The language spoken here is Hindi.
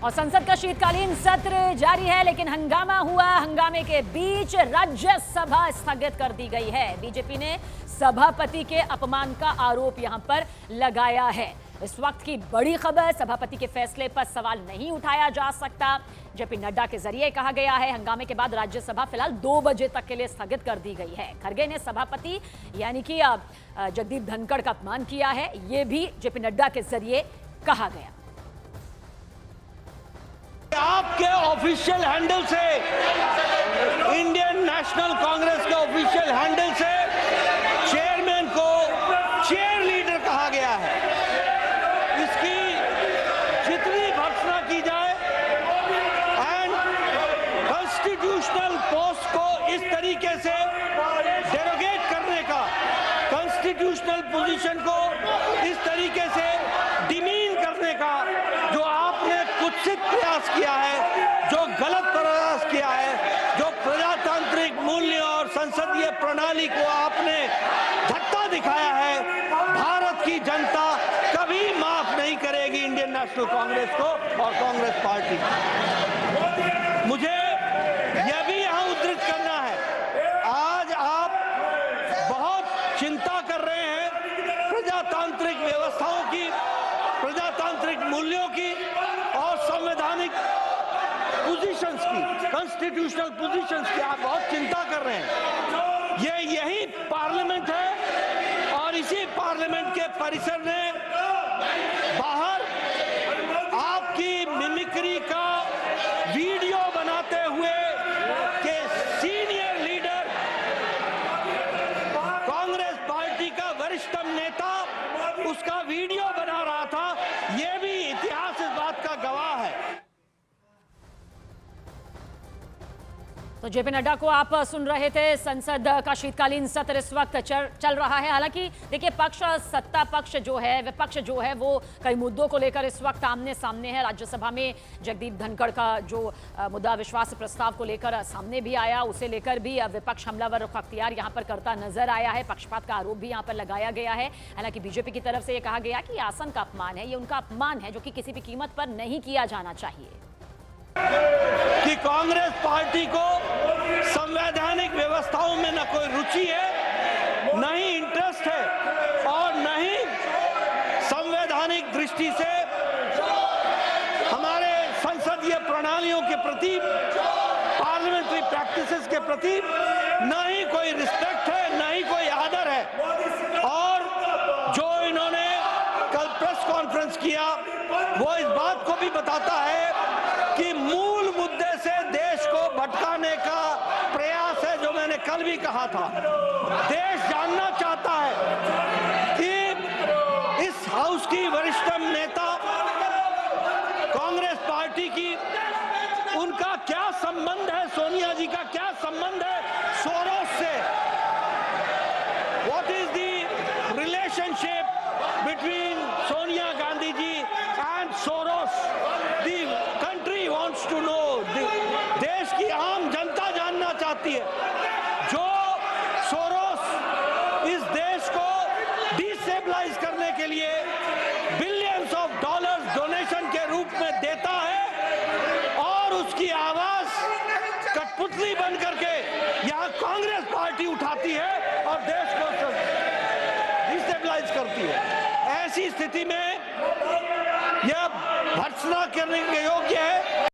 और संसद का शीतकालीन सत्र जारी है, लेकिन हंगामा हुआ। हंगामे के बीच राज्यसभा स्थगित कर दी गई है। बीजेपी ने सभापति के अपमान का आरोप यहां पर लगाया है। इस वक्त की बड़ी खबर, सभापति के फैसले पर सवाल नहीं उठाया जा सकता। जेपी नड्डा के जरिए कहा गया है। हंगामे के बाद राज्यसभा फिलहाल 2 बजे तक के लिए स्थगित कर दी गई है। खड़गे ने सभापति यानी कि जगदीप धनखड़ का अपमान किया है, यह भी जेपी नड्डा के जरिए कहा गया। आपके ऑफिशियल हैंडल से, इंडियन नेशनल कांग्रेस के ऑफिशियल हैंडल से चेयरमैन को चेयर लीडर कहा गया है। इसकी जितनी भर्त्सना की जाए एंड कॉन्स्टिट्यूशनल पोस्ट को इस तरीके से डेरोगेट करने का, कॉन्स्टिट्यूशनल पोजीशन को इस तरीके से डिमीन करने का जो आपने कुत्सित प्रयास किया है, जो गलत प्रयास किया है, जो प्रजातांत्रिक मूल्य और संसदीय प्रणाली को आपने धक्का दिखाया है, भारत की जनता कभी माफ नहीं करेगी इंडियन नेशनल कांग्रेस को और कांग्रेस पार्टी को। मुझे यह भी यहां उद्धृत करना है, आज आप बहुत चिंता कर रहे हैं प्रजातांत्रिक व्यवस्थाओं की, प्रजातांत्रिक मूल्यों की और संवैधानिक पोजीशंस की, कॉन्स्टिट्यूशनल पोजीशंस की आप बहुत चिंता कर रहे हैं। यही पार्लियामेंट है और इसी पार्लियामेंट के परिसर ने बाहर आपकी मिमिक्री का वीडियो बनाते हुए के सीनियर लीडर, कांग्रेस पार्टी का वरिष्ठतम नेता उसका वीडियो बना रहा था। यह भी इतिहास इस बात का गवाह है। तो जेपी नड्डा को आप सुन रहे थे। संसद का शीतकालीन सत्र इस वक्त चल रहा है। हालांकि देखिए, पक्ष सत्ता पक्ष जो है, विपक्ष जो है, वो कई मुद्दों को लेकर इस वक्त आमने सामने है। राज्यसभा में जगदीप धनखड़ का जो मुद्दा विश्वास प्रस्ताव को लेकर सामने भी आया, उसे लेकर भी विपक्ष हमलावर रुख अख्तियार यहां पर करता नजर आया है। पक्षपात का आरोप भी यहां पर लगाया गया है। हालांकि बीजेपी की तरफ से यह कहा गया कि आसन का अपमान है, ये उनका अपमान है जो कि किसी भी कीमत पर नहीं किया जाना चाहिए। कि कांग्रेस पार्टी को संवैधानिक व्यवस्थाओं में न कोई रुचि है, न ही इंटरेस्ट है और न ही संवैधानिक दृष्टि से हमारे संसदीय प्रणालियों के प्रति, पार्लियामेंट्री प्रैक्टिसेस के प्रति न ही कोई रिस्पेक्ट है, न ही कोई आदर है। और जो इन्होंने कल प्रेस कॉन्फ्रेंस किया वो इस बात को भी बताता है कि मूल मुद्दे से देश को भटकाने का प्रयास है। जो मैंने कल भी कहा था, देश जानना चाहता है कि इस हाउस की वरिष्ठतम नेता कांग्रेस पार्टी की, उनका क्या संबंध है, सोनिया जी का क्या संबंध है सोरोस से। What is the relationship between Sonia Gandhi ji and Soros. To know, देश की आम जनता जानना चाहती है। जो सोरोस इस देश को डिस्टेबलाइज करने के लिए बिलियंस ऑफ डॉलर्स डोनेशन के रूप में देता है और उसकी आवाज कठपुतली बन करके यहां कांग्रेस पार्टी उठाती है और देश को डिस्टेबलाइज करती है। ऐसी स्थिति में यह भर्त्सना करने के योग्य है।